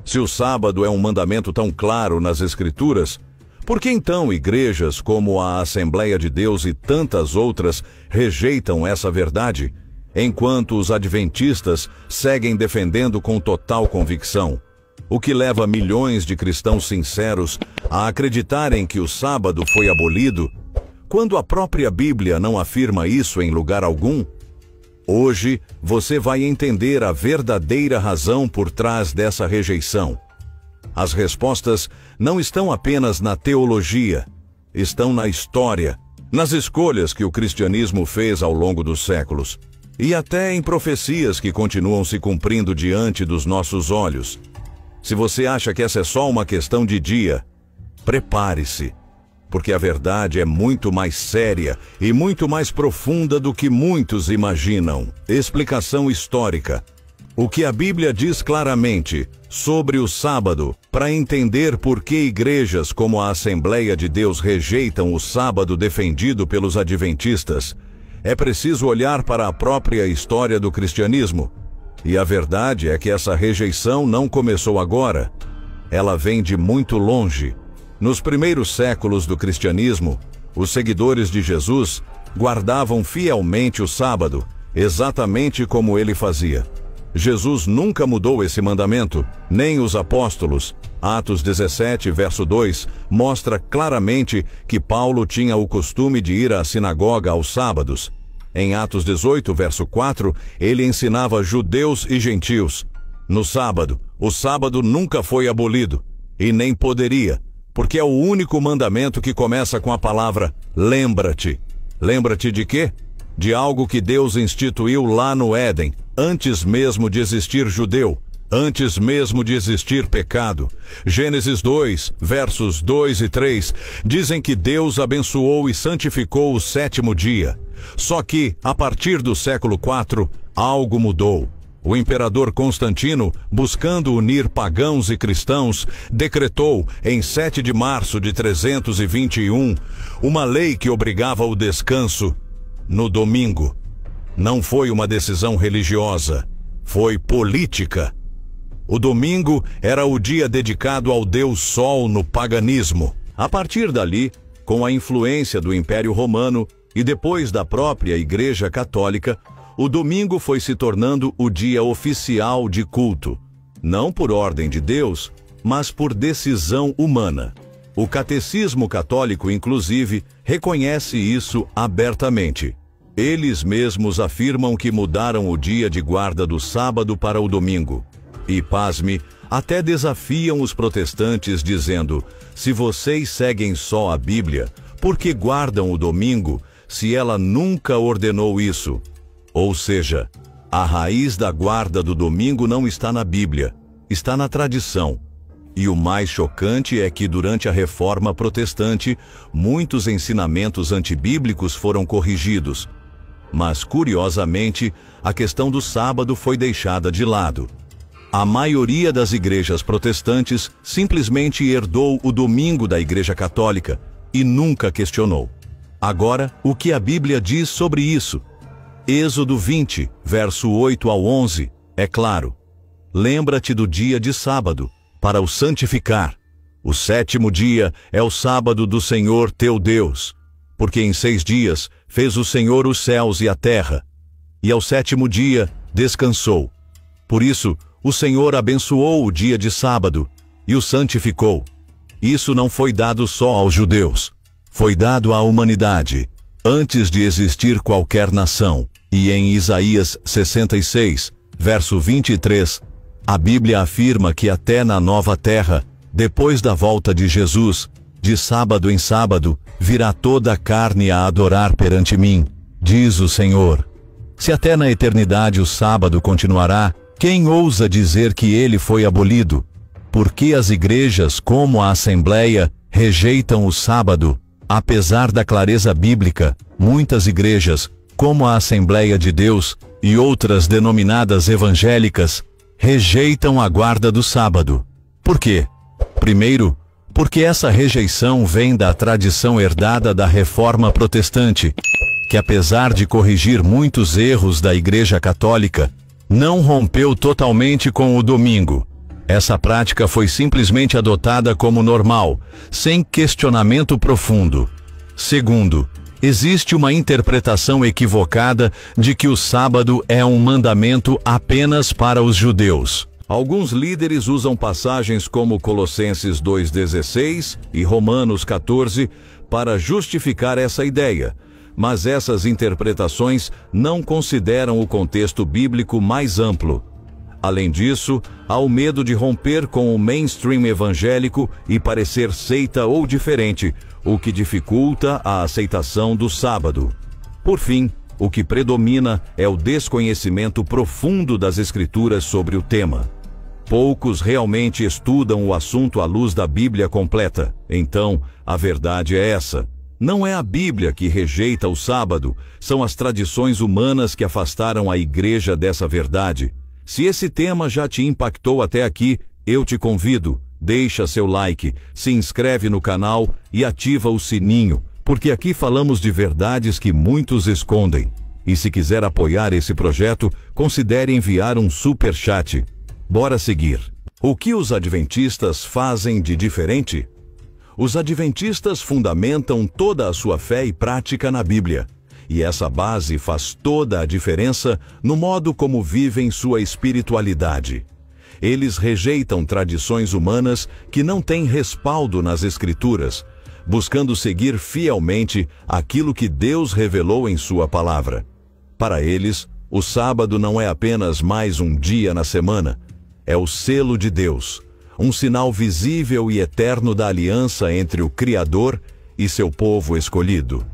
Se o sábado é um mandamento tão claro nas Escrituras, por que então igrejas como a Assembleia de Deus e tantas outras rejeitam essa verdade, enquanto os adventistas seguem defendendo com total convicção? O que leva milhões de cristãos sinceros a acreditarem que o sábado foi abolido, quando a própria Bíblia não afirma isso em lugar algum? Hoje você vai entender a verdadeira razão por trás dessa rejeição. As respostas não estão apenas na teologia, estão na história, nas escolhas que o cristianismo fez ao longo dos séculos, e até em profecias que continuam se cumprindo diante dos nossos olhos. Se você acha que essa é só uma questão de dia, prepare-se, porque a verdade é muito mais séria e muito mais profunda do que muitos imaginam. Explicação histórica. O que a Bíblia diz claramente sobre o sábado, para entender por que igrejas como a Assembleia de Deus rejeitam o sábado defendido pelos adventistas, é preciso olhar para a própria história do cristianismo. E a verdade é que essa rejeição não começou agora. Ela vem de muito longe. Nos primeiros séculos do cristianismo, os seguidores de Jesus guardavam fielmente o sábado, exatamente como ele fazia. Jesus nunca mudou esse mandamento, nem os apóstolos. Atos 17, verso 2, mostra claramente que Paulo tinha o costume de ir à sinagoga aos sábados. Em Atos 18, verso 4, ele ensinava judeus e gentios. No sábado, o sábado nunca foi abolido, e nem poderia, porque é o único mandamento que começa com a palavra lembra-te. Lembra-te de quê? De algo que Deus instituiu lá no Éden, antes mesmo de existir judeu, antes mesmo de existir pecado. Gênesis 2, versos 2 e 3, dizem que Deus abençoou e santificou o sétimo dia. Só que, a partir do século IV, algo mudou. O imperador Constantino, buscando unir pagãos e cristãos, decretou, em 7 de março de 321, uma lei que obrigava o descanso no domingo. Não foi uma decisão religiosa, foi política. O domingo era o dia dedicado ao deus Sol no paganismo. A partir dali, com a influência do Império Romano e depois da própria Igreja Católica, o domingo foi se tornando o dia oficial de culto, não por ordem de Deus, mas por decisão humana. O Catecismo Católico, inclusive, reconhece isso abertamente. Eles mesmos afirmam que mudaram o dia de guarda do sábado para o domingo. E, pasme, até desafiam os protestantes dizendo: se vocês seguem só a Bíblia, por que guardam o domingo se ela nunca ordenou isso? Ou seja, a raiz da guarda do domingo não está na Bíblia, está na tradição. E o mais chocante é que durante a Reforma Protestante, muitos ensinamentos antibíblicos foram corrigidos. Mas, curiosamente, a questão do sábado foi deixada de lado. A maioria das igrejas protestantes simplesmente herdou o domingo da Igreja Católica e nunca questionou. Agora, o que a Bíblia diz sobre isso? Êxodo 20, verso 8 ao 11, é claro. Lembra-te do dia de sábado, para o santificar. O sétimo dia é o sábado do Senhor teu Deus, porque em 6 dias fez o Senhor os céus e a terra, e ao sétimo dia descansou. Por isso, o Senhor abençoou o dia de sábado e o santificou. Isso não foi dado só aos judeus, foi dado à humanidade, antes de existir qualquer nação. E em Isaías 66, verso 23, a Bíblia afirma que até na nova terra, depois da volta de Jesus, de sábado em sábado, virá toda a carne a adorar perante mim, diz o Senhor. Se até na eternidade o sábado continuará, quem ousa dizer que ele foi abolido? Por que as igrejas, como a Assembleia, rejeitam o sábado? Apesar da clareza bíblica, muitas igrejas, como a Assembleia de Deus e outras denominadas evangélicas, rejeitam a guarda do sábado. Por quê? Primeiro, porque essa rejeição vem da tradição herdada da Reforma Protestante, que apesar de corrigir muitos erros da Igreja Católica, não rompeu totalmente com o domingo. Essa prática foi simplesmente adotada como normal, sem questionamento profundo. Segundo, existe uma interpretação equivocada de que o sábado é um mandamento apenas para os judeus. Alguns líderes usam passagens como Colossenses 2,16 e Romanos 14 para justificar essa ideia, mas essas interpretações não consideram o contexto bíblico mais amplo. Além disso, há o medo de romper com o mainstream evangélico e parecer seita ou diferente, o que dificulta a aceitação do sábado. Por fim, o que predomina é o desconhecimento profundo das Escrituras sobre o tema. Poucos realmente estudam o assunto à luz da Bíblia completa. Então, a verdade é essa. Não é a Bíblia que rejeita o sábado, são as tradições humanas que afastaram a igreja dessa verdade. Se esse tema já te impactou até aqui, eu te convido, deixa seu like, se inscreve no canal e ativa o sininho, porque aqui falamos de verdades que muitos escondem. E se quiser apoiar esse projeto, considere enviar um super chat. Bora seguir. O que os adventistas fazem de diferente? Os adventistas fundamentam toda a sua fé e prática na Bíblia. E essa base faz toda a diferença no modo como vivem sua espiritualidade. Eles rejeitam tradições humanas que não têm respaldo nas Escrituras, buscando seguir fielmente aquilo que Deus revelou em sua palavra. Para eles, o sábado não é apenas mais um dia na semana, é o selo de Deus, um sinal visível e eterno da aliança entre o Criador e seu povo escolhido.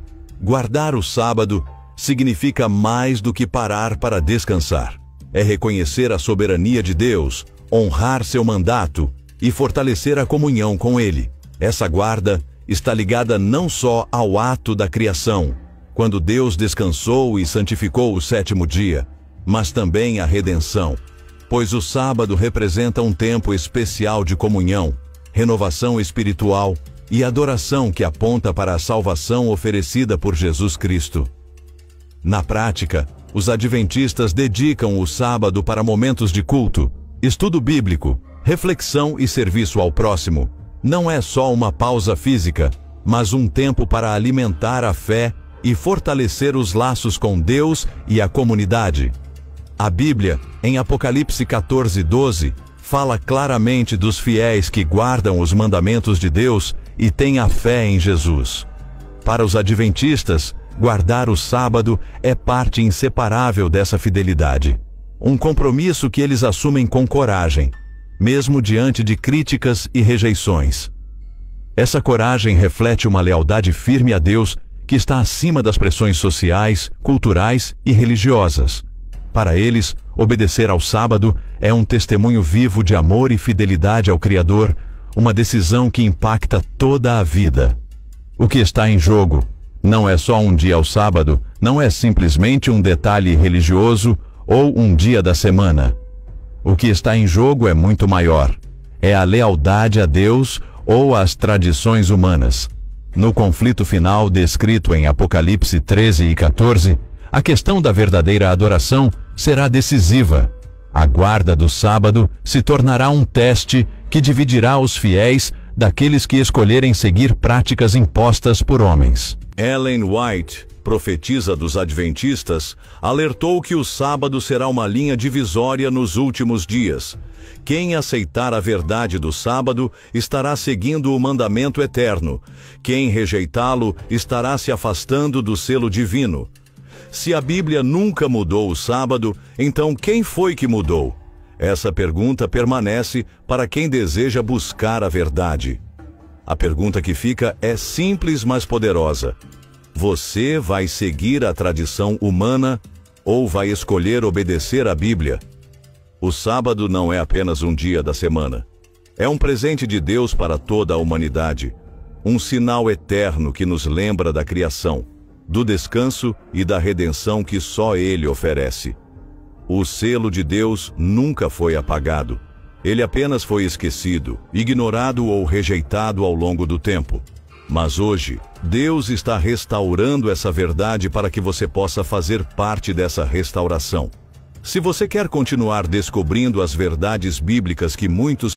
Guardar o sábado significa mais do que parar para descansar. É reconhecer a soberania de Deus, honrar seu mandato e fortalecer a comunhão com Ele. Essa guarda está ligada não só ao ato da criação, quando Deus descansou e santificou o sétimo dia, mas também à redenção, pois o sábado representa um tempo especial de comunhão, renovação espiritual e adoração que aponta para a salvação oferecida por Jesus Cristo. Na prática, os adventistas dedicam o sábado para momentos de culto, estudo bíblico, reflexão e serviço ao próximo. Não é só uma pausa física, mas um tempo para alimentar a fé e fortalecer os laços com Deus e a comunidade. A Bíblia, em Apocalipse 14:12, fala claramente dos fiéis que guardam os mandamentos de Deus e têm a fé em Jesus. Para os adventistas, guardar o sábado é parte inseparável dessa fidelidade. Um compromisso que eles assumem com coragem, mesmo diante de críticas e rejeições. Essa coragem reflete uma lealdade firme a Deus que está acima das pressões sociais, culturais e religiosas. Para eles, obedecer ao sábado é um testemunho vivo de amor e fidelidade ao Criador, uma decisão que impacta toda a vida. O que está em jogo não é só um dia ao sábado, não é simplesmente um detalhe religioso ou um dia da semana. O que está em jogo é muito maior. É a lealdade a Deus ou às tradições humanas. No conflito final descrito em Apocalipse 13 e 14, a questão da verdadeira adoração será decisiva. A guarda do sábado se tornará um teste que dividirá os fiéis daqueles que escolherem seguir práticas impostas por homens. Ellen White, profetisa dos adventistas, alertou que o sábado será uma linha divisória nos últimos dias. Quem aceitar a verdade do sábado estará seguindo o mandamento eterno. Quem rejeitá-lo estará se afastando do selo divino. Se a Bíblia nunca mudou o sábado, então quem foi que mudou? Essa pergunta permanece para quem deseja buscar a verdade. A pergunta que fica é simples, mas poderosa. Você vai seguir a tradição humana ou vai escolher obedecer à Bíblia? O sábado não é apenas um dia da semana. É um presente de Deus para toda a humanidade. Um sinal eterno que nos lembra da criação, do descanso e da redenção que só Ele oferece. O selo de Deus nunca foi apagado. Ele apenas foi esquecido, ignorado ou rejeitado ao longo do tempo. Mas hoje, Deus está restaurando essa verdade para que você possa fazer parte dessa restauração. Se você quer continuar descobrindo as verdades bíblicas que muitos